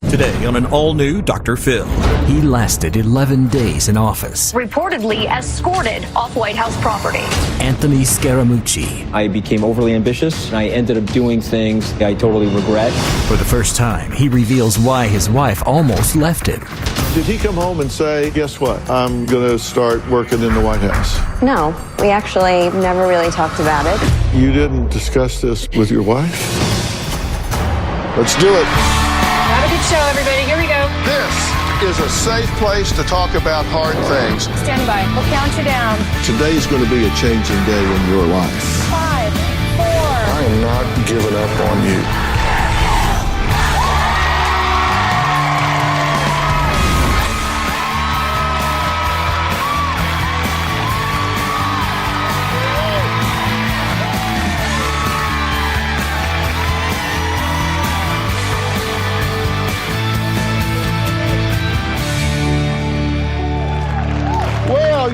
Today on an all-new Dr. Phil. He lasted 11 days in office. Reportedly escorted off White House property. Anthony Scaramucci. I became overly ambitious, and I ended up doing things I totally regret. For the first time, he reveals why his wife almost left him. Did he come home and say, guess what, I'm going to start working in the White House? No, we actually never really talked about it. You didn't discuss this with your wife? Let's do it. Have a good show, everybody. Here we go. This is a safe place to talk about hard things. Stand by. We'll count you down. Today's going to be a changing day in your life. 5, 4. I am not giving up on you.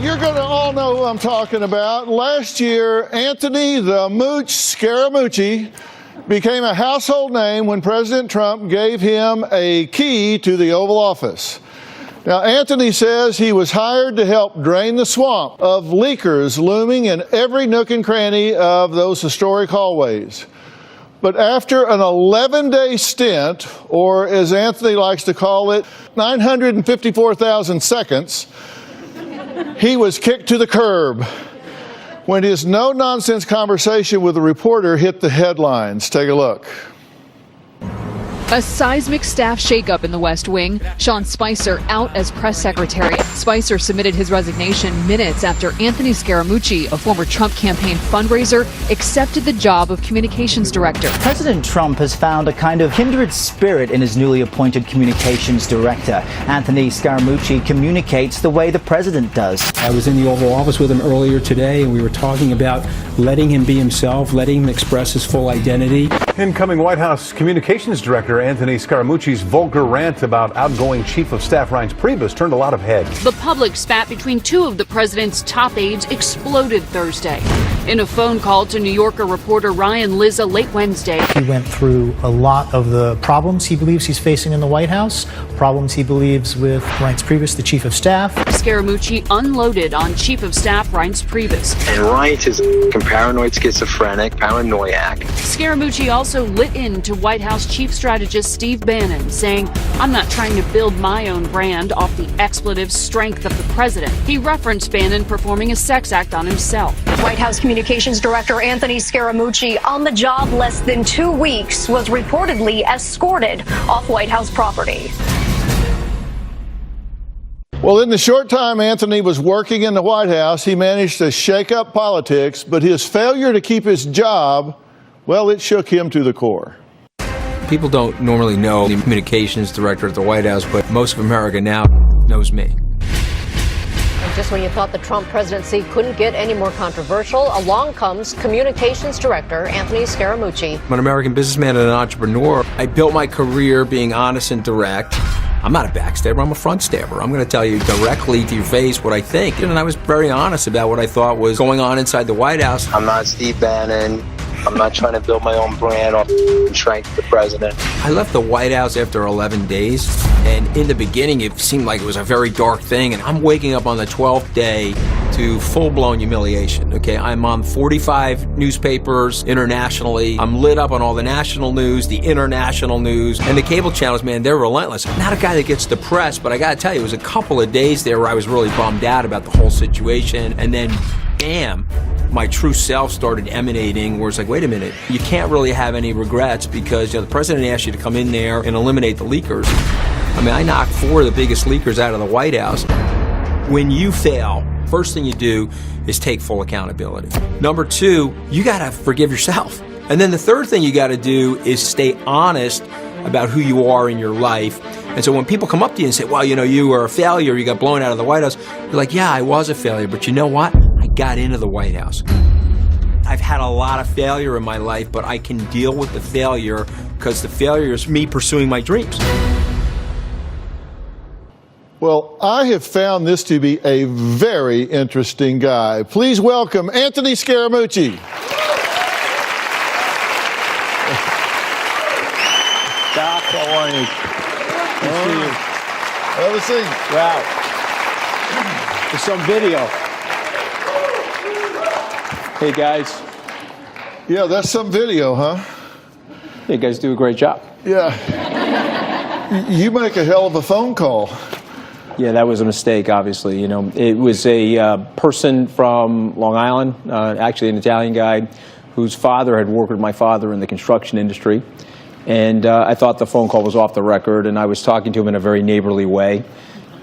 You're going to all know who I'm talking about. Last year, Anthony the Mooch Scaramucci became a household name when President Trump gave him a key to the Oval Office. Now, Anthony says he was hired to help drain the swamp of leakers looming in every nook and cranny of those historic hallways. But after an 11-day stint, or as Anthony likes to call it, 954,000 seconds, he was kicked to the curb when his no-nonsense conversation with a reporter hit the headlines. Take a look. A seismic staff shakeup in the West Wing. Sean Spicer out as press secretary. Spicer submitted his resignation minutes after Anthony Scaramucci, a former Trump campaign fundraiser, accepted the job of communications director. President Trump has found a kind of kindred spirit in his newly appointed communications director. Anthony Scaramucci communicates the way the president does. I was in the Oval Office with him earlier today, and we were talking about letting him be himself, letting him express his full identity. Incoming White House communications director Anthony Scaramucci's vulgar rant about outgoing Chief of Staff Reince Priebus turned a lot of heads. The public spat between two of the president's top aides exploded Thursday. In a phone call to New Yorker reporter Ryan Lizza late Wednesday, he went through a lot of the problems he believes he's facing in the White House, problems he believes with Reince Priebus, the Chief of Staff. Scaramucci unloaded on Chief of Staff Reince Priebus. And Reince is a paranoid schizophrenic, paranoiac. Scaramucci also lit into White House Chief Strategist Steve Bannon, saying, "I'm not trying to build my own brand off the expletive strength of the president." He referenced Bannon performing a sex act on himself. White House Communications Director Anthony Scaramucci, on the job less than 2 weeks, was reportedly escorted off White House property. Well, in the short time Anthony was working in the White House, he managed to shake up politics, but his failure to keep his job, well, it shook him to the core. People don't normally know the communications director at the White House, but most of America now knows me. And just when you thought the Trump presidency couldn't get any more controversial, along comes communications director Anthony Scaramucci. I'm an American businessman and an entrepreneur. I built my career being honest and direct. I'm not a backstabber, I'm a front stabber. I'm going to tell you directly to your face what I think. And I was very honest about what I thought was going on inside the White House. I'm not Steve Bannon. I'm not trying to build my own brand off the strength of the president. I left the White House after 11 days, and in the beginning it seemed like it was a very dark thing, and I'm waking up on the 12th day to full-blown humiliation, okay? I'm on 45 newspapers internationally. I'm lit up on all the national news, the international news, and the cable channels, man, they're relentless. I'm not a guy that gets depressed, but I gotta tell you, it was a couple of days there where I was really bummed out about the whole situation, and then, bam, my true self started emanating, where it's like, wait a minute, you can't really have any regrets because the president asked you to come in there and eliminate the leakers. I mean, I knocked 4 of the biggest leakers out of the White House. When you fail, first thing you do is take full accountability. Number 2, you gotta forgive yourself. And then the third thing you gotta do is stay honest about who you are in your life. And so when people come up to you and say, well, you were a failure, you got blown out of the White House, you're like, yeah, I was a failure, but you know what? I got into the White House. I've had a lot of failure in my life, but I can deal with the failure because the failure is me pursuing my dreams. Well, I have found this to be a very interesting guy. Please welcome Anthony Scaramucci. Doc, how are you? Have a seat. Wow. There's some video. Hey, guys. Yeah, that's some video, huh? You guys do a great job. Yeah. You make a hell of a phone call. Yeah, that was a mistake, obviously. You know, it was a person from Long Island, actually an Italian guy, whose father had worked with my father in the construction industry. And I thought the phone call was off the record, and I was talking to him in a very neighborly way.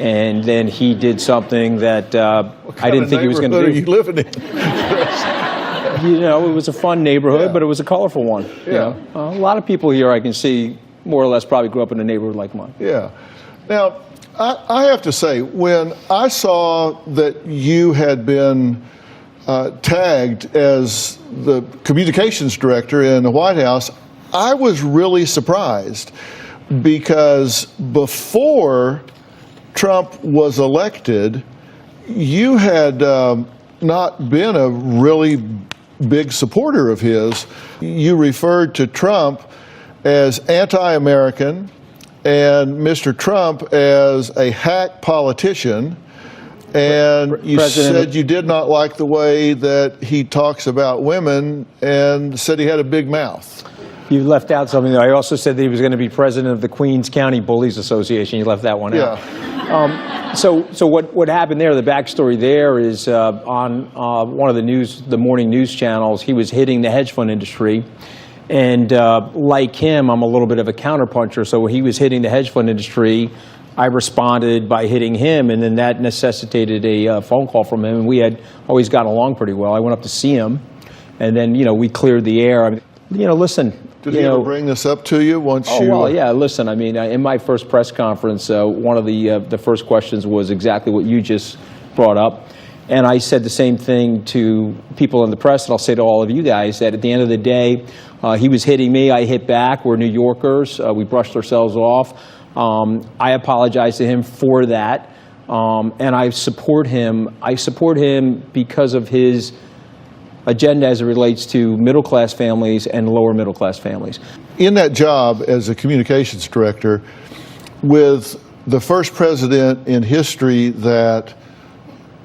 And then he did something that I didn't think he was going to do. What kind of neighborhood are you living in? You know, it was a fun neighborhood, Yeah. but it was a colorful one. Yeah. You know? A lot of people here I can see more or less probably grew up in a neighborhood like mine. Yeah. Now, I have to say, when I saw that you had been tagged as the communications director in the White House, I was really surprised, because before Trump was elected, you had not been a really big supporter of his. You referred to Trump as anti-American and Mr. Trump as a hack politician, and you said you did not like the way that he talks about women and said he had a big mouth. You left out something. I also said that he was going to be president of the Queens County Bullies Association. You left that one out. So what happened there, the backstory there is on one of the morning news channels, he was hitting the hedge fund industry. And like him, I'm a little bit of a counterpuncher. So when he was hitting the hedge fund industry, I responded by hitting him, and then that necessitated a phone call from him. And we had always gotten along pretty well. I went up to see him, and then we cleared the air. I mean, listen. Did he ever bring this up to you once you? Oh, well, yeah. Listen, I mean, in my first press conference, one of the first questions was exactly what you just brought up. And I said the same thing to people in the press, and I'll say to all of you guys, that at the end of the day, he was hitting me, I hit back. We're New Yorkers. We brushed ourselves off. I apologize to him for that, and I support him. I support him because of his agenda as it relates to middle-class families and lower middle-class families. In that job as a communications director, with the first president in history that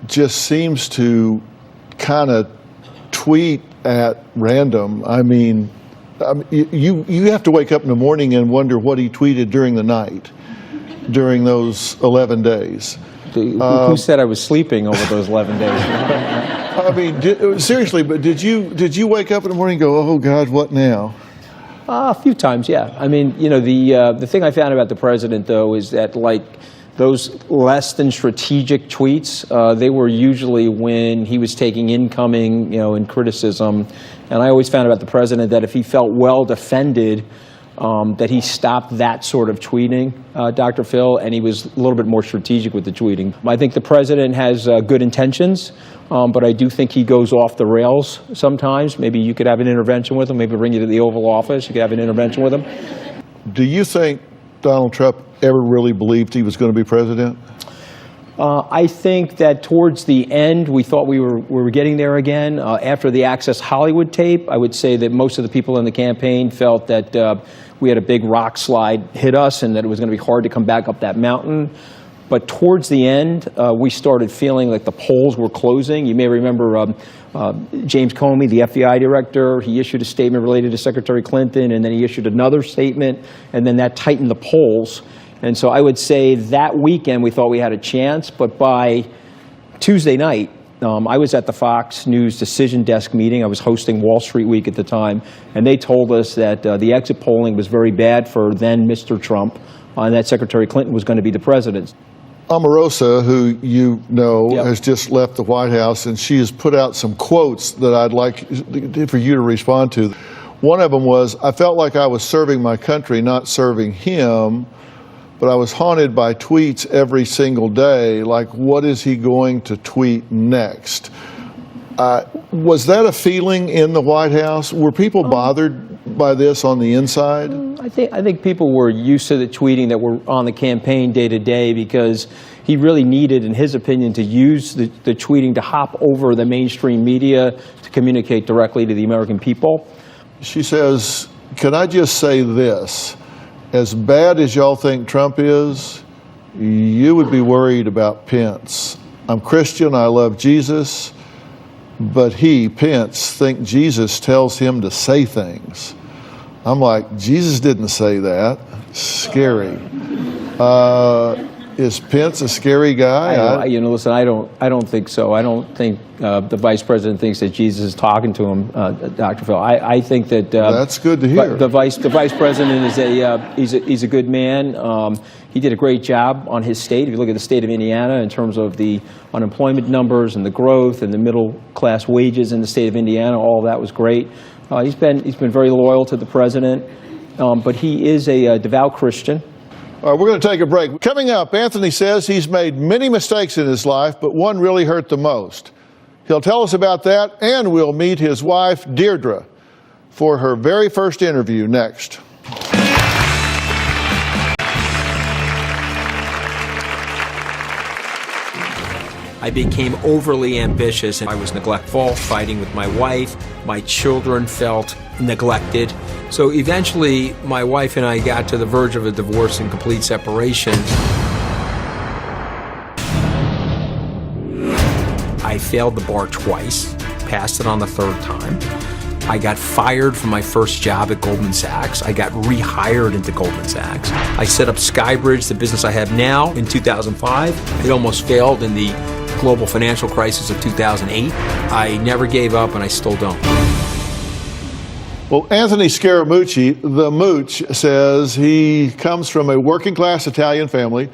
just seems to kind of tweet at random, I mean, you have to wake up in the morning and wonder what he tweeted during the night, during those 11 days. Who said I was sleeping over those 11 days? I mean, seriously, but did you wake up in the morning and go, oh God, what now? A few times, yeah. I mean, the thing I found about the president, though, is that like those less than strategic tweets, they were usually when he was taking incoming, and criticism. And I always found about the president that if he felt well defended, that he stopped that sort of tweeting, Dr. Phil, and he was a little bit more strategic with the tweeting. I think the president has good intentions, but I do think he goes off the rails sometimes. Maybe you could have an intervention with him, maybe bring you to the Oval Office, you could have an intervention with him. Do you think Donald Trump ever really believed he was going to be president? I think that towards the end, we thought we were getting there again. After the Access Hollywood tape, I would say that most of the people in the campaign felt that we had a big rock slide hit us and that it was going to be hard to come back up that mountain. But towards the end, we started feeling like the polls were closing. You may remember James Comey, the FBI director, he issued a statement related to Secretary Clinton, and then he issued another statement, and then that tightened the polls. And so I would say that weekend we thought we had a chance, but by Tuesday night, I was at the Fox News Decision Desk meeting. I was hosting Wall Street Week at the time, and they told us that the exit polling was very bad for then Mr. Trump, and that Secretary Clinton was going to be the president. Omarosa, who you know, Yep. has just left the White House, and she has put out some quotes that I'd like for you to respond to. One of them was, I felt like I was serving my country, not serving him, but I was haunted by tweets every single day, like, what is he going to tweet next? Was that a feeling in the White House? Were people bothered by this on the inside? I think people were used to the tweeting that were on the campaign day to day, because he really needed, in his opinion, to use the tweeting to hop over the mainstream media to communicate directly to the American people. She says, can I just say this? as bad as y'all think Trump is, you would be worried about Pence. I'm Christian, I love Jesus, but Pence, think Jesus tells him to say things. I'm like, Jesus didn't say that. Scary. Is Pence a scary guy? Listen, I don't think so. I don't think the vice president thinks that Jesus is talking to him, Dr. Phil. I think that that's good to hear. The vice president is he's a good man. He did a great job on his state. If you look at the state of Indiana in terms of the unemployment numbers and the growth and the middle class wages in the state of Indiana, all of that was great. He's been very loyal to the president, but he is a devout Christian. All right, we're going to take a break. Coming up, Anthony says he's made many mistakes in his life, but one really hurt the most. He'll tell us about that, and we'll meet his wife, Deldre, for her very first interview next. I became overly ambitious and I was neglectful, fighting with my wife. My children felt neglected. So eventually, my wife and I got to the verge of a divorce and complete separation. I failed the bar twice, passed it on the third time. I got fired from my first job at Goldman Sachs. I got rehired into Goldman Sachs. I set up Skybridge, the business I have now, in 2005. It almost failed in the global financial crisis of 2008. I never gave up, and I still don't. Well, Anthony Scaramucci, the Mooch, says he comes from a working-class Italian family.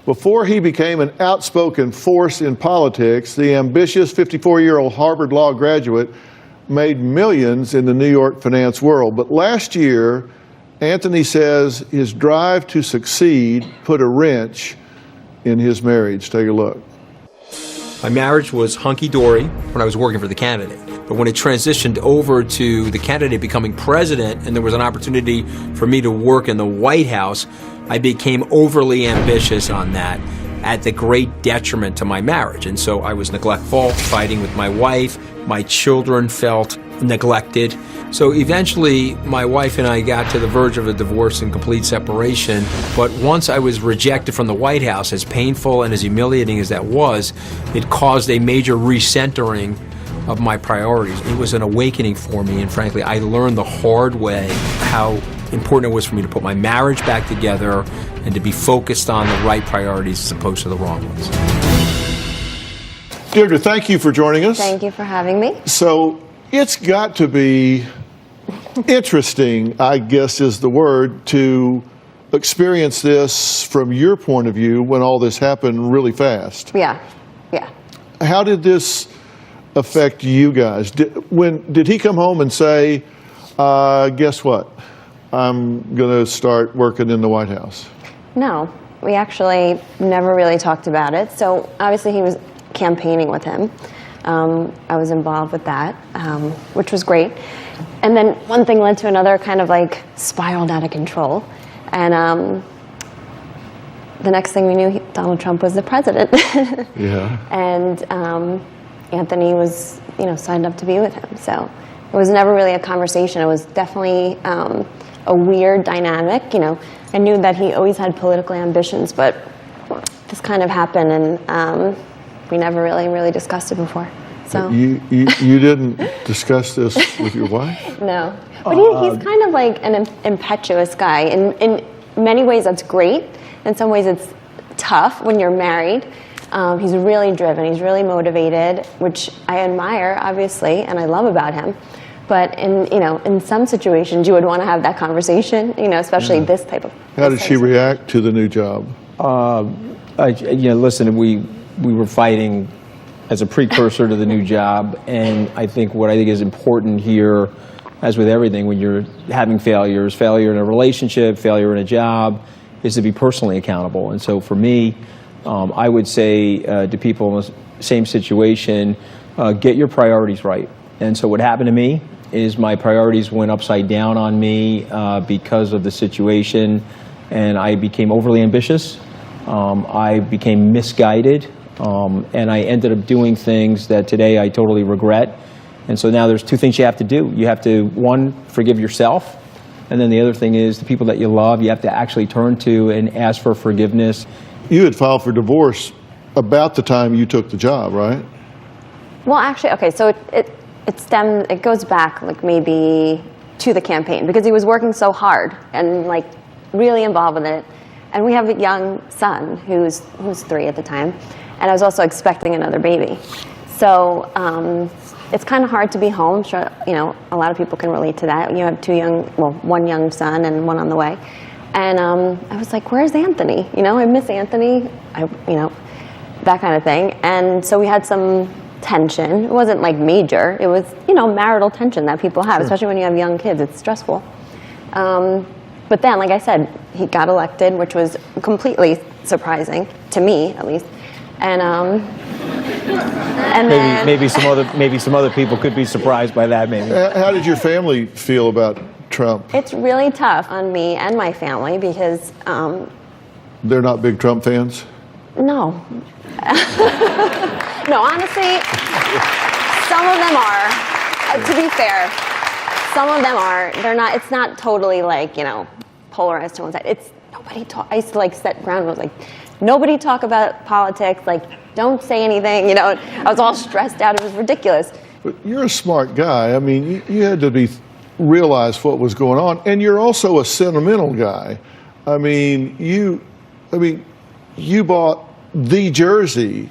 Before he became an outspoken force in politics, the ambitious 54-year-old Harvard Law graduate made millions in the New York finance world. But last year, Anthony says his drive to succeed put a wrench in his marriage. Take a look. My marriage was hunky-dory when I was working for the candidate. But when it transitioned over to the candidate becoming president and there was an opportunity for me to work in the White House, I became overly ambitious on that at the great detriment to my marriage. And so I was neglectful, fighting with my wife. My children felt neglected. So eventually, my wife and I got to the verge of a divorce and complete separation. But once I was rejected from the White House, as painful and as humiliating as that was, it caused a major recentering of my priorities. It was an awakening for me, and frankly, I learned the hard way how important it was for me to put my marriage back together and to be focused on the right priorities as opposed to the wrong ones. Deldre, thank you for joining us. Thank you for having me. So it's got to be interesting, I guess is the word, to experience this from your point of view when all this happened really fast. Yeah. How did this affect you guys? Did he come home and say, guess what? I'm going to start working in the White House? No, we actually never really talked about it. So obviously he was campaigning with him. I was involved with that, which was great. And then one thing led to another, kind of like spiraled out of control. And the next thing we knew, Donald Trump was the president. Yeah. And Anthony was, signed up to be with him. So it was never really a conversation. It was definitely a weird dynamic. I knew that he always had political ambitions, but this kind of happened, and we never really discussed it before. So you didn't discuss this with your wife? No, but he's kind of like an impetuous guy. In many ways, that's great. In some ways, it's tough when you're married. He's really driven. He's really motivated, which I admire, obviously, and I love about him. But in some situations, you would want to have that conversation. Especially this type of. How did she react to the new job? Listen, we were fighting as a precursor to the new job, and I think what I think is important here, as with everything, when you're having failure in a relationship, failure in a job, is to be personally accountable. And so for me, I would say to people in the same situation, get your priorities right. And so what happened to me is my priorities went upside down on me because of the situation, and I became overly ambitious. I became misguided, and I ended up doing things that today I totally regret. And so now there's two things you have to do. You have to, one, forgive yourself, And then the other thing is the people that you love, you have to actually turn to and ask for forgiveness. You had filed for divorce about the time you took the job, right? Well, actually, okay, so it goes back like maybe to the campaign because he was working so hard and like really involved with it. And we have a young son who's 3 at the time, and I was also expecting another baby. So it's kind of hard to be home. Sure, you know, a lot of people can relate to that. You have one young son and one on the way. And I was like, where's Anthony? You know, I miss Anthony, you know, that kind of thing. And so we had some tension. It wasn't like major. It was, you know, marital tension that people have, especially when you have young kids. It's stressful. But then, like I said, he got elected, which was completely surprising, to me at least. And then maybe some other people could be surprised by that. Maybe. How did your family feel about Trump? It's really tough on me and my family because they're not big Trump fans? No. No, honestly, some of them are. To be fair, some of them are. They're not. It's not totally like, you know, polarized to one side. It's nobody talk. I used to like set ground rules like nobody talk about politics. Like don't say anything. You know, I was all stressed out. It was ridiculous. But you're a smart guy. I mean, you had to realize what was going on, and you're also a sentimental guy. I mean, you bought the jersey.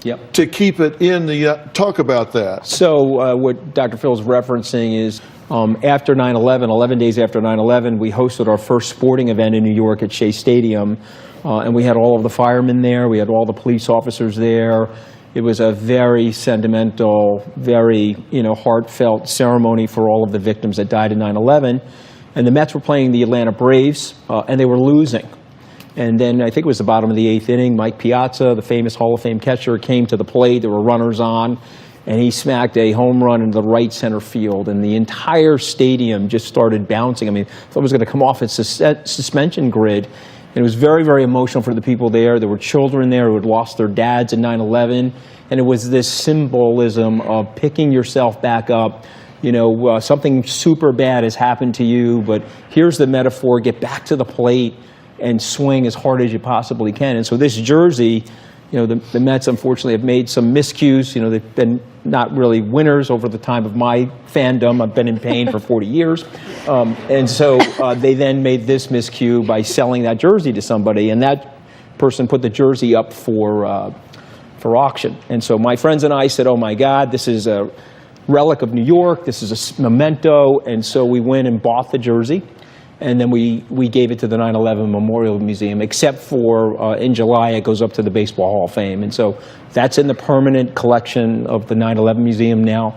Yep. To keep it in the, talk about that. So what Dr. Phil's referencing is after 9/11, 11 days after 9/11, we hosted our first sporting event in New York at Shea Stadium, and we had all of the firemen there, we had all the police officers there. It was a very sentimental, very, you know, heartfelt ceremony for all of the victims that died in 9/11. And the Mets were playing the Atlanta Braves, and they were losing. And then I think it was the bottom of the 8th inning, Mike Piazza, the famous Hall of Fame catcher, came to the plate. There were runners on, and he smacked a home run into the right center field, and the entire stadium just started bouncing. I mean, I thought it was going to come off its suspension grid. And it was very, very emotional for the people there. There were children there who had lost their dads in 9/11, and it was this symbolism of picking yourself back up. You know, something super bad has happened to you, but here's the metaphor: get back to the plate and swing as hard as you possibly can. And so this jersey, you know, the Mets unfortunately have made some miscues. You know, they've been not really winners over the time of my fandom. I've been in pain for 40 years. And so they then made this miscue by selling that jersey to somebody, and that person put the jersey up for auction. And so my friends and I said, oh my God, this is a relic of New York. This is a memento. And so we went and bought the jersey. And then we gave it to the 9/11 Memorial Museum, except for in July it goes up to the Baseball Hall of Fame. And so that's in the permanent collection of the 9/11 Museum now.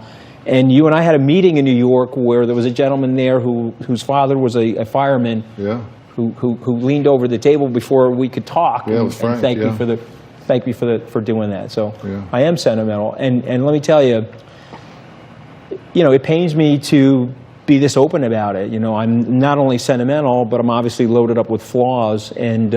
And you and I had a meeting in New York where there was a gentleman there whose father was a fireman. Yeah. Who leaned over the table before we could talk. Yeah, it was Frank, and thank you for doing that. So I am sentimental. And let me tell you, you know, it pains me to be this open about it. You know, I'm not only sentimental, but I'm obviously loaded up with flaws, and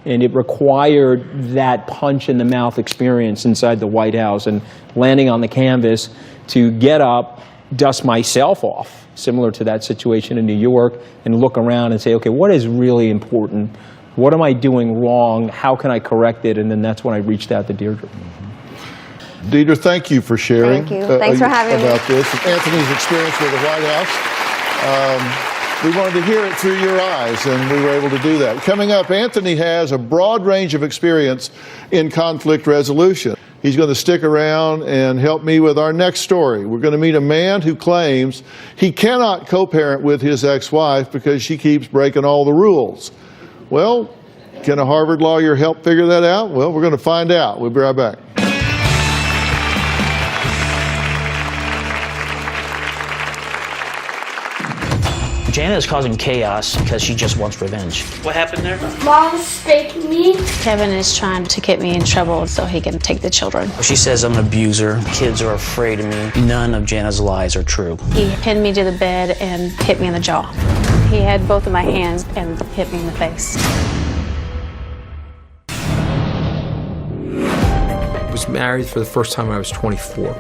it required that punch in the mouth experience inside the White House and landing on the canvas to get up, dust myself off, similar to that situation in New York, and look around and say, okay, what is really important? What am I doing wrong? How can I correct it? And then that's when I reached out to Deldre. Deldre, thank you for sharing. Thank you. Thanks for having me. About this. Anthony's experience with the White House. We wanted to hear it through your eyes, and we were able to do that. Coming up, Anthony has a broad range of experience in conflict resolution. He's going to stick around and help me with our next story. We're going to meet a man who claims he cannot co-parent with his ex-wife because she keeps breaking all the rules. Well, can a Harvard lawyer help figure that out? Well, we're going to find out. We'll be right back. Jana is causing chaos because she just wants revenge. What happened there? Mom's spanking me. Kevin is trying to get me in trouble so he can take the children. She says I'm an abuser. Kids are afraid of me. None of Jana's lies are true. He pinned me to the bed and hit me in the jaw. He had both of my hands and hit me in the face. I was married for the first time when I was 24.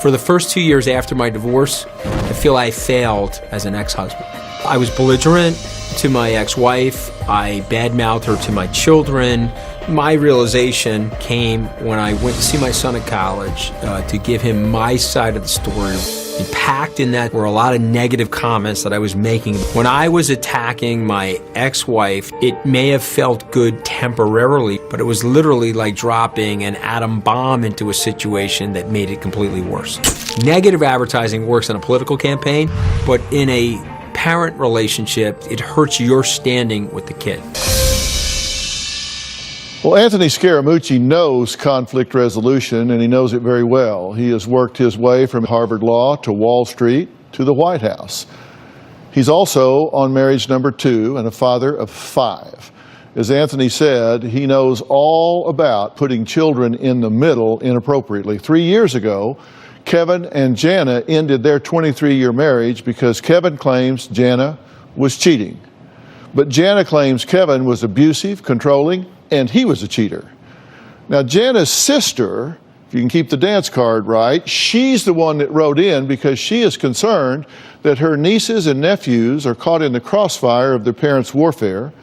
For the first 2 years after my divorce, I feel I failed as an ex-husband. I was belligerent to my ex-wife. I badmouthed her to my children. My realization came when I went to see my son at college to give him my side of the story. And packed in that were a lot of negative comments that I was making. When I was attacking my ex-wife, it may have felt good temporarily, but it was literally like dropping an atom bomb into a situation that made it completely worse. Negative advertising works in a political campaign, but in a parent relationship, it hurts your standing with the kid. Well, Anthony Scaramucci knows conflict resolution, and he knows it very well. He has worked his way from Harvard Law to Wall Street to the White House. He's also on marriage number 2 and a father of 5. As Anthony said, he knows all about putting children in the middle inappropriately. 3 years ago, Kevin and Jana ended their 23-year marriage because Kevin claims Jana was cheating. But Jana claims Kevin was abusive, controlling, and he was a cheater. Now, Jana's sister, if you can keep the dance card right, she's the one that wrote in because she is concerned that her nieces and nephews are caught in the crossfire of their parents' warfare,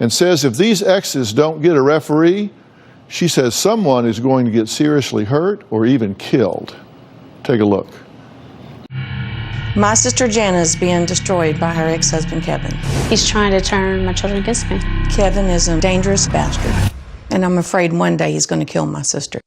and says if these exes don't get a referee, she says someone is going to get seriously hurt or even killed. Take a look. My sister Jana is being destroyed by her ex-husband Kevin. He's trying to turn my children against me. Kevin is a dangerous bastard, and I'm afraid one day he's going to kill my sister.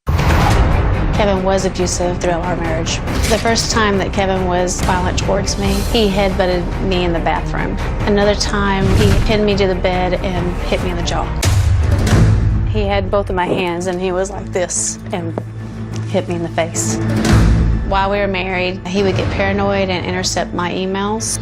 Kevin was abusive throughout our marriage. The first time that Kevin was violent towards me, he headbutted me in the bathroom. Another time, he pinned me to the bed and hit me in the jaw. He had both of my hands, and he was like this and hit me in the face. While we were married, he would get paranoid and intercept my emails.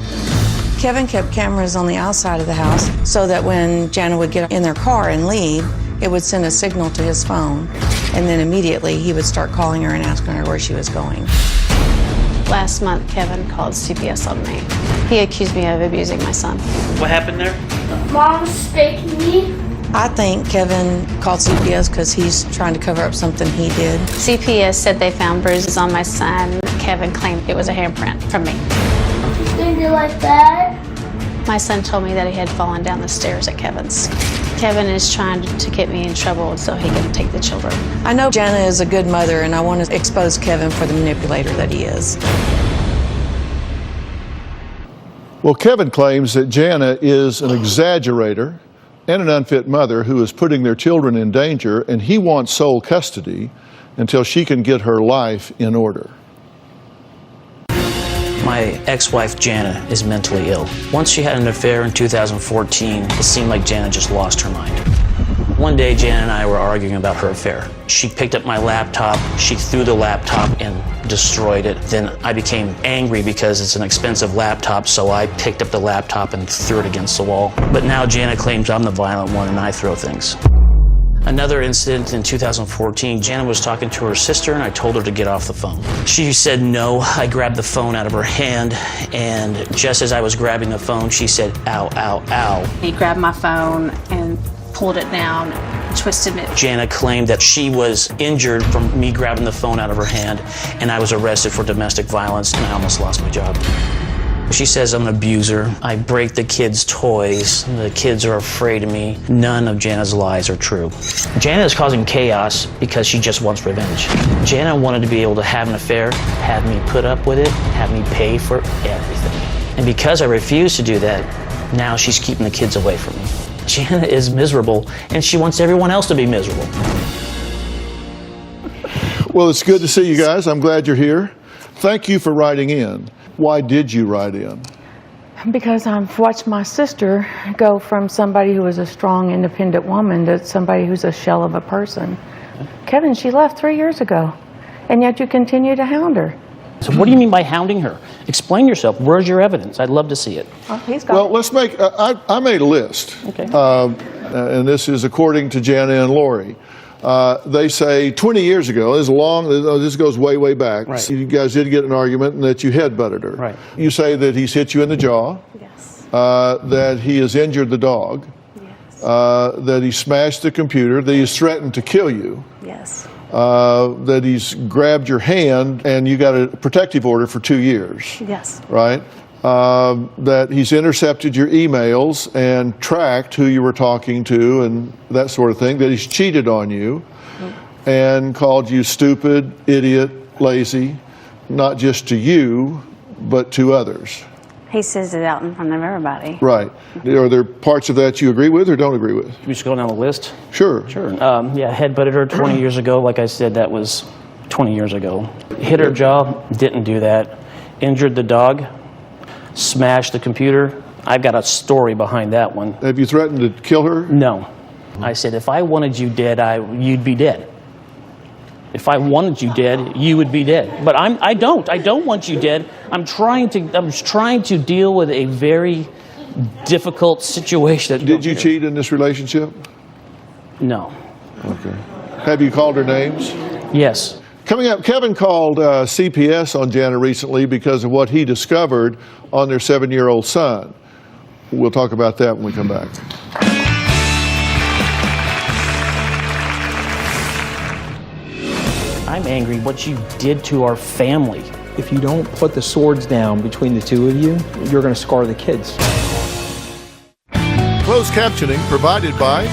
Kevin kept cameras on the outside of the house so that when Jana would get in their car and leave, it would send a signal to his phone, and then immediately he would start calling her and asking her where she was going. Last month, Kevin called CPS on me. He accused me of abusing my son. What happened there? Mom's spanking me. I think Kevin called CPS because he's trying to cover up something he did. CPS said they found bruises on my son. Kevin claimed it was a handprint from me. Did you like that? My son told me that he had fallen down the stairs at Kevin's. Kevin is trying to get me in trouble so he can take the children. I know Jana is a good mother, and I want to expose Kevin for the manipulator that he is. Well, Kevin claims that Jana is an exaggerator and an unfit mother who is putting their children in danger, and he wants sole custody until she can get her life in order. My ex-wife Jana is mentally ill. Once she had an affair in 2014, it seemed like Jana just lost her mind. One day, Jana and I were arguing about her affair. She picked up my laptop, she threw the laptop and destroyed it. Then I became angry because it's an expensive laptop, so I picked up the laptop and threw it against the wall. But now Jana claims I'm the violent one and I throw things. Another incident in 2014, Jana was talking to her sister and I told her to get off the phone. She said no. I grabbed the phone out of her hand, and just as I was grabbing the phone, she said, ow, ow, ow. He grabbed my phone and pulled it down, twisted it. Jana claimed that she was injured from me grabbing the phone out of her hand, and I was arrested for domestic violence, and I almost lost my job. She says I'm an abuser. I break the kids' toys. The kids are afraid of me. None of Jana's lies are true. Jana is causing chaos because she just wants revenge. Jana wanted to be able to have an affair, have me put up with it, have me pay for everything. And because I refused to do that, now she's keeping the kids away from me. Jana is miserable, and she wants everyone else to be miserable. Well, it's good to see you guys. I'm glad you're here. Thank you for writing in. Why did you write in? Because I've watched my sister go from somebody who was a strong, independent woman to somebody who's a shell of a person. Kevin, she left 3 years ago, and yet you continue to hound her. So what do you mean by hounding her? Explain yourself. Where's your evidence? I'd love to see it. Oh, he's got Well, let's make, I made a list. Okay. And this is according to Jana and Lori. They say 20 years ago, this goes way, way back. Right. You guys did get an argument and that you headbutted her. Right. You say that he's hit you in the jaw. Yes. That he has injured the dog. Yes. That he smashed the computer. That he's threatened to kill you. Yes. That he's grabbed your hand and you got a protective order for 2 years. Yes. Right? that he's intercepted your emails and tracked who you were talking to and that sort of thing, that he's cheated on you and called you stupid, idiot, lazy, not just to you, but to others. He says it out in front of everybody. Right. Are there parts of that you agree with or don't agree with? We should go down the list? Sure. Sure. Yeah, headbutted her 20 years ago. Like I said, that was 20 years ago. Hit her jaw, didn't do that. Injured the dog, smashed the computer. I've got a story behind that one. Have you threatened to kill her? No. I said, if I wanted you dead, you'd be dead. If I wanted you dead, you would be dead. But I don't want you dead. I'm trying to deal with a very difficult situation. Did you cheat in this relationship? No. Okay. Have you called her names? Yes. Coming up, Kevin called CPS on Jana recently because of what he discovered on their 7-year-old son. We'll talk about that when we come back. I'm angry what you did to our family. If you don't put the swords down between the two of you, you're going to scar the kids. Closed captioning provided by...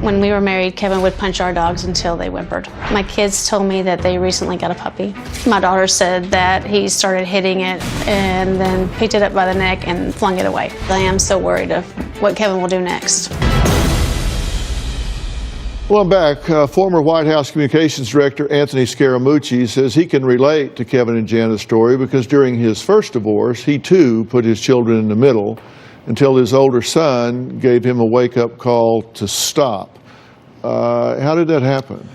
When we were married, Kevin would punch our dogs until they whimpered. My kids told me that they recently got a puppy. My daughter said that he started hitting it and then picked it up by the neck and flung it away. I am so worried of what Kevin will do next. Well, I'm back. Former White House Communications Director Anthony Scaramucci says he can relate to Kevin and Jana's story because during his first divorce, he too put his children in the middle until his older son gave him a wake-up call to stop. How did that happen?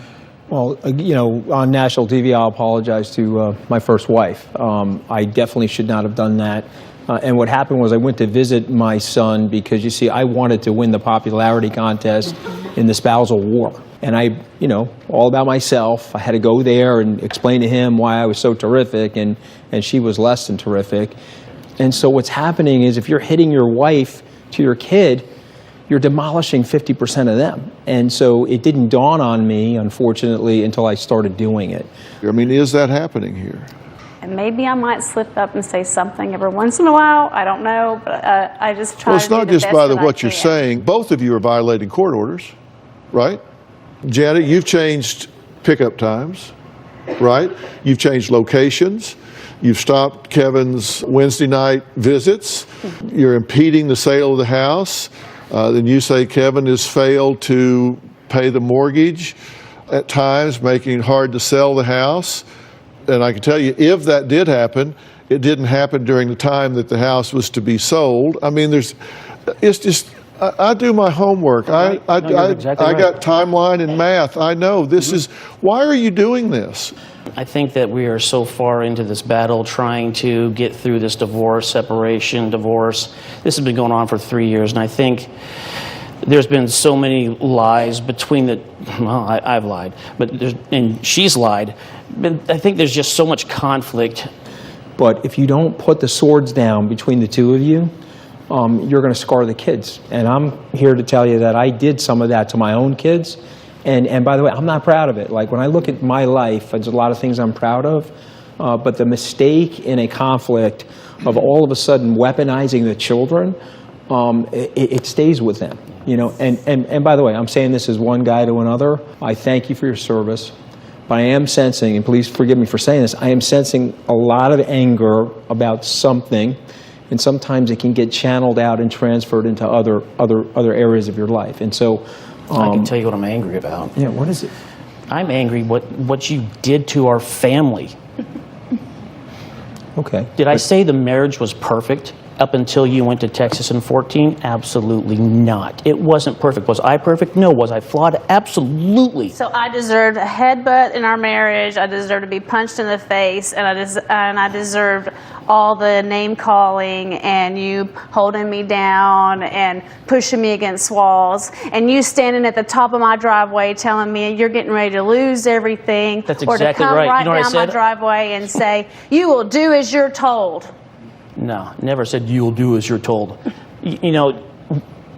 Well, you know, on national TV, I'll apologize to my first wife. I definitely should not have done that. And what happened was I went to visit my son because, you see, I wanted to win the popularity contest in the spousal war. And I, you know, all about myself. I had to go there and explain to him why I was so terrific and she was less than terrific. And so what's happening is if you're hitting your wife to your kid, you're demolishing 50% of them. And so it didn't dawn on me, unfortunately, until I started doing it. I mean, is that happening here? And maybe I might slip up and say something every once in a while. I don't know, but I just try to do the best that I can. Well, it's not just by what you're saying. Both of you are violating court orders, right? Jana, you've changed pickup times, right? You've changed locations. You've stopped Kevin's Wednesday night visits. You're impeding the sale of the house. Then you say Kevin has failed to pay the mortgage at times, making it hard to sell the house. And I can tell you, if that did happen, it didn't happen during the time that the house was to be sold. I mean, it's just, I do my homework. I got timeline and math. I know this is, why are you doing this? I think that we are so far into this battle trying to get through this divorce, separation, divorce. This has been going on for 3 years, and I think there's been so many lies between the, well, I've lied, and she's lied. But I think there's just so much conflict. But if you don't put the swords down between the two of you, you're going to scar the kids. And I'm here to tell you that I did some of that to my own kids. And by the way, I'm not proud of it. Like, when I look at my life, there's a lot of things I'm proud of. But the mistake in a conflict of all of a sudden weaponizing the children, it stays with them. You know, and by the way, I'm saying this as one guy to another. I thank you for your service. But I am sensing, and please forgive me for saying this, I am sensing a lot of anger about something, and sometimes it can get channeled out and transferred into other areas of your life. And so I can tell you what I'm angry about. Yeah, what is it? I'm angry what you did to our family. Okay. Did I say the marriage was perfect up until you went to Texas in 14? Absolutely not. It wasn't perfect. Was I perfect? No. Was I flawed? Absolutely. So I deserved a headbutt in our marriage. I deserved to be punched in the face, and I deserved all the name calling and you holding me down and pushing me against walls and you standing at the top of my driveway telling me you're getting ready to lose everything. That's or exactly to come right. You know what I down said? my driveway and say, you will do as you're told. No, never said you'll do as you're told. You know,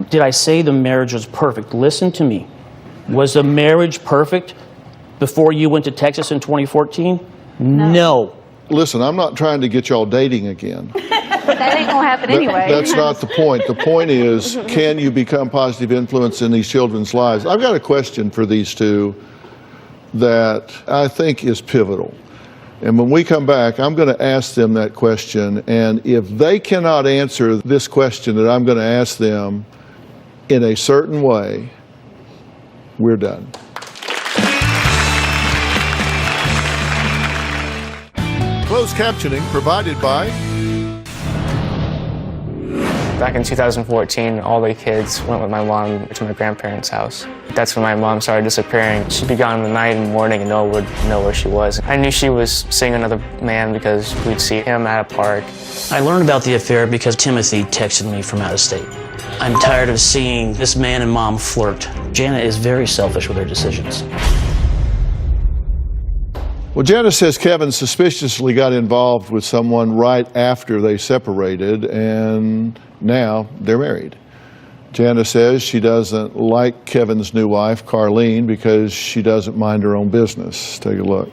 did I say the marriage was perfect? Listen to me. Was the marriage perfect before you went to Texas in 2014? No. listen, I'm not trying to get y'all dating again. That ain't gonna happen anyway. That's not the point. The point is, can you become positive influence in these children's lives? I've got a question for these two that I think is pivotal. And when we come back, I'm going to ask them that question. And if they cannot answer this question that I'm going to ask them in a certain way, we're done. Closed captioning provided by... Back in 2014, all the kids went with my mom to my grandparents' house. That's when my mom started disappearing. She'd be gone in the night and morning and no one would know where she was. I knew she was seeing another man because we'd see him at a park. I learned about the affair because Timothy texted me from out of state. I'm tired of seeing this man and mom flirt. Jana is very selfish with her decisions. Well, Jana says Kevin suspiciously got involved with someone right after they separated, and now they're married. Jana says she doesn't like Kevin's new wife, Carlene, because she doesn't mind her own business. Take a look.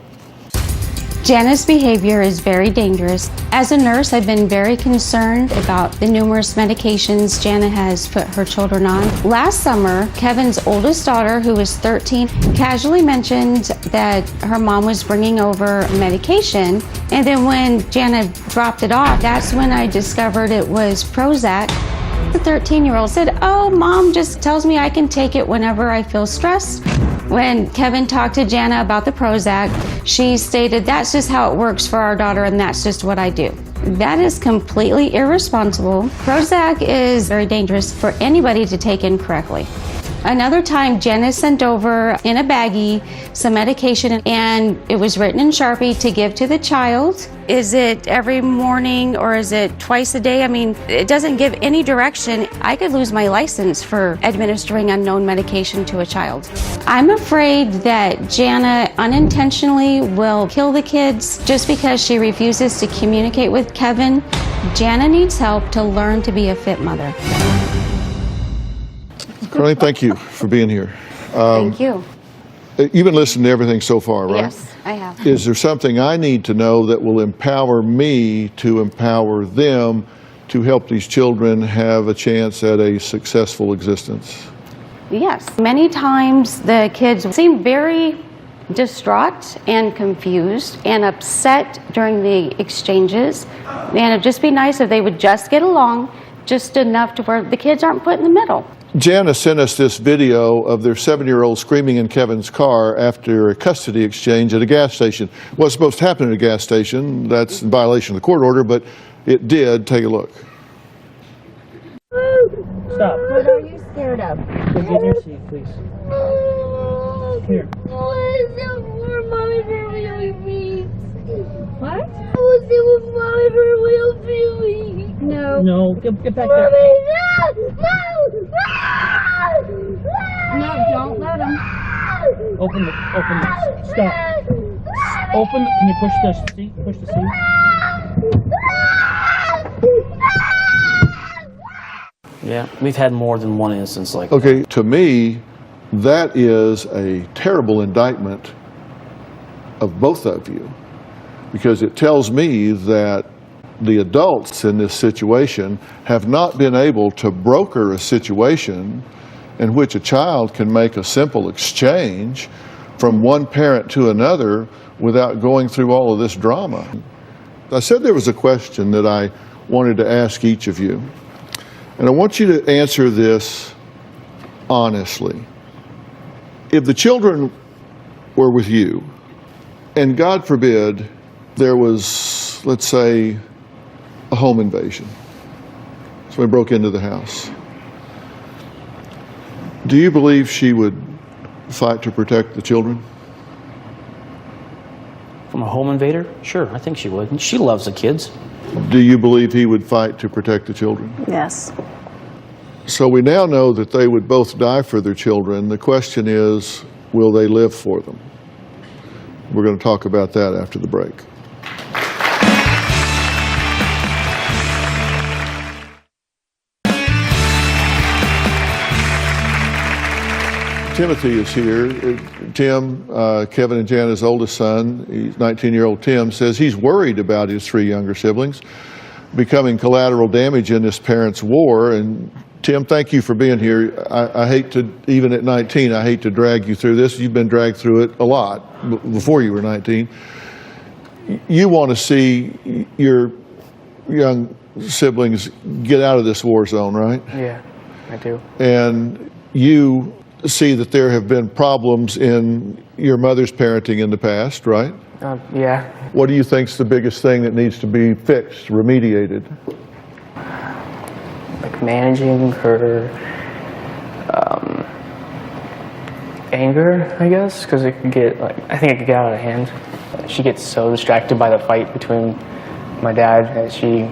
Jana's behavior is very dangerous. As a nurse, I've been very concerned about the numerous medications Jana has put her children on. Last summer, Kevin's oldest daughter, who was 13, casually mentioned that her mom was bringing over medication. And then when Jana dropped it off, that's when I discovered it was Prozac. The 13-year-old said, "Oh, Mom just tells me I can take it whenever I feel stressed." When Kevin talked to Jana about the Prozac, she stated, "That's just how it works for our daughter, and that's just what I do." That is completely irresponsible. Prozac is very dangerous for anybody to take incorrectly. Another time, Jana sent over in a baggie some medication, and it was written in Sharpie to give to the child. Is it every morning or is it twice a day? I mean, it doesn't give any direction. I could lose my license for administering unknown medication to a child. I'm afraid that Jana unintentionally will kill the kids just because she refuses to communicate with Kevin. Jana needs help to learn to be a fit mother. Carlene, thank you for being here. Thank you. You've been listening to everything so far, right? Yes, I have. Is there something I need to know that will empower me to empower them to help these children have a chance at a successful existence? Yes. Many times the kids seem very distraught and confused and upset during the exchanges. And it'd just be nice if they would just get along, just enough to where the kids aren't put in the middle. Jana sent us this video of their 7-year-old screaming in Kevin's car after a custody exchange at a gas station. What's supposed to happen at a gas station? That's in violation of the court order, but it did. Take a look. Stop. What are you scared of? Get in your seat, please. Here. What? No. No, get back there. No, don't let him. Open this. Stop. Open. Can you push the seat? Push the seat. Yeah, we've had more than one instance like that. Okay, to me, that is a terrible indictment of both of you, because it tells me that the adults in this situation have not been able to broker a situation in which a child can make a simple exchange from one parent to another without going through all of this drama. I said there was a question that I wanted to ask each of you, and I want you to answer this honestly. If the children were with you, and God forbid there was, let's say, a home invasion, somebody broke into the house, do you believe she would fight to protect the children? From a home invader? Sure, I think she would. She loves the kids. Do you believe he would fight to protect the children? Yes. So we now know that they would both die for their children. The question is, will they live for them? We're going to talk about that after the break. Timothy is here. Tim, Kevin and Jana's oldest son, he's 19-year-old Tim, says he's worried about his 3 younger siblings becoming collateral damage in this parents' war. And Tim, thank you for being here. I hate to, even at 19, I hate to drag you through this. You've been dragged through it a lot before you were 19. You want to see your young siblings get out of this war zone, right? Yeah, I do. And you see that there have been problems in your mother's parenting in the past, right? Yeah. What do you think's the biggest thing that needs to be fixed, remediated? Like managing her anger, I guess, because it could get, like, I think it could get out of hand. She gets so distracted by the fight between my dad that she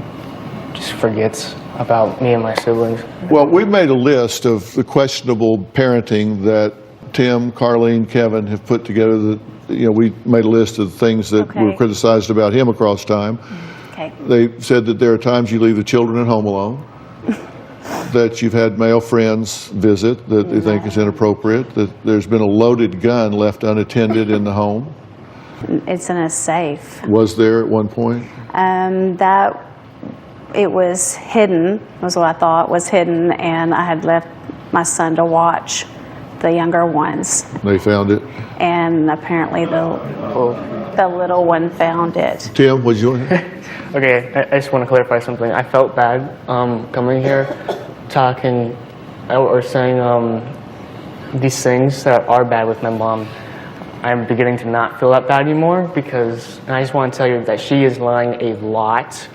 just forgets about me and my siblings. Well, we've made a list of the questionable parenting that Tim, Carlene, Kevin have put together. We made a list of things that were criticized about him across time. Okay. They said that there are times you leave the children at home alone, that you've had male friends visit that they think is inappropriate, that there's been a loaded gun left unattended in the home. It's in a safe. Was there at one point? That it was hidden, was what I thought was hidden, and I had left my son to watch the younger ones. They found it? And apparently the little one found it. Tim, what'd you Okay, I just want to clarify something. I felt bad coming here, talking or saying these things that are bad with my mom. I'm beginning to not feel that bad anymore because, and I just want to tell you that she is lying a lot.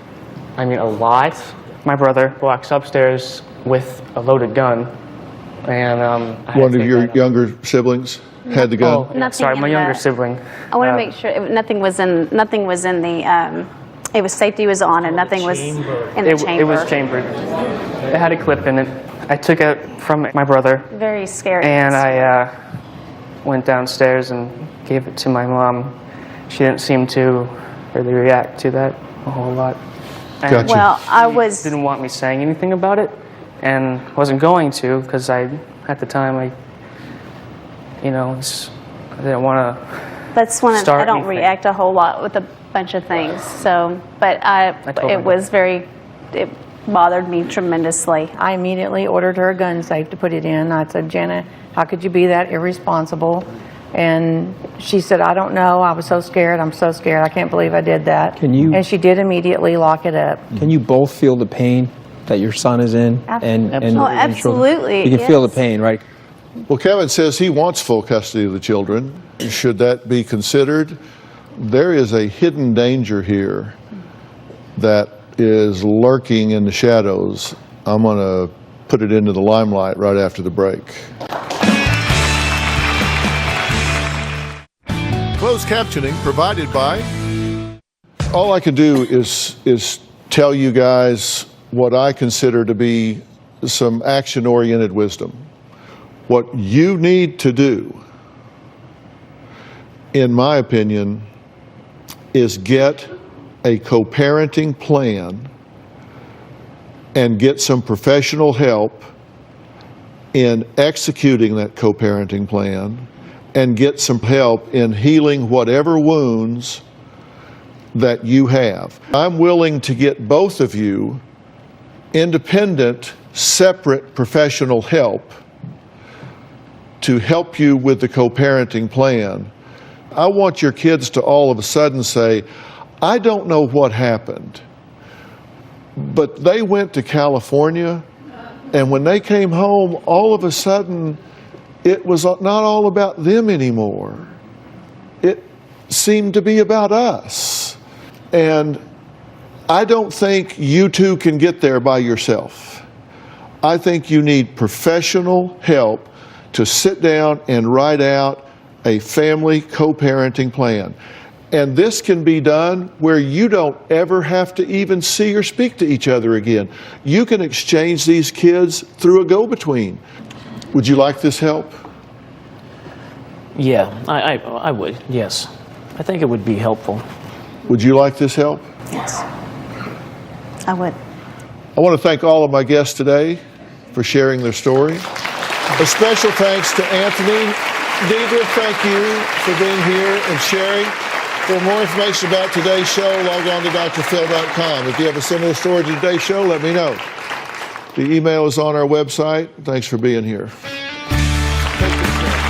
I mean, a lot. My brother walks upstairs with a loaded gun, and one of your younger siblings had the gun? Oh, sorry, my younger sibling. I want to make sure nothing was in the. It was safety was on, and nothing was in the chamber. It was chambered. It had a clip in it. I took it from my brother. Very scary. And I went downstairs and gave it to my mom. She didn't seem to really react to that a whole lot. And Gotcha. Well, she didn't want me saying anything about it, and wasn't going to because at the time, I didn't want to. That's when start I don't anything. react a whole lot with a bunch of things. So, but it bothered me tremendously. I immediately ordered her a gun safe to put it in. I said, Jana, how could you be that irresponsible? And she said, I don't know. I was so scared. I'm so scared. I can't believe I did that. And she did immediately lock it up. Can you both feel the pain that your son is in? Absolutely. You can feel the pain, right? Well, Kevin says he wants full custody of the children. Should that be considered? There is a hidden danger here that is lurking in the shadows. I'm going to put it into the limelight right after the break. Closed captioning provided by... All I can do is tell you guys what I consider to be some action-oriented wisdom. What you need to do, in my opinion, is get a co-parenting plan and get some professional help in executing that co-parenting plan and get some help in healing whatever wounds that you have. I'm willing to get both of you independent, separate professional help to help you with the co-parenting plan. I want your kids to all of a sudden say, I don't know what happened, but they went to California, and when they came home, all of a sudden, it was not all about them anymore. It seemed to be about us. And I don't think you two can get there by yourself. I think you need professional help to sit down and write out a family co-parenting plan. And this can be done where you don't ever have to even see or speak to each other again. You can exchange these kids through a go-between. Would you like this help? Yeah, I would, yes. I think it would be helpful. Would you like this help? Yes, I would. I want to thank all of my guests today for sharing their story. A special thanks to Anthony. Deldre, thank you for being here and sharing. For more information about today's show, log on to drphil.com. If you have a similar story to today's show, let me know. The email is on our website. Thanks for being here. Take this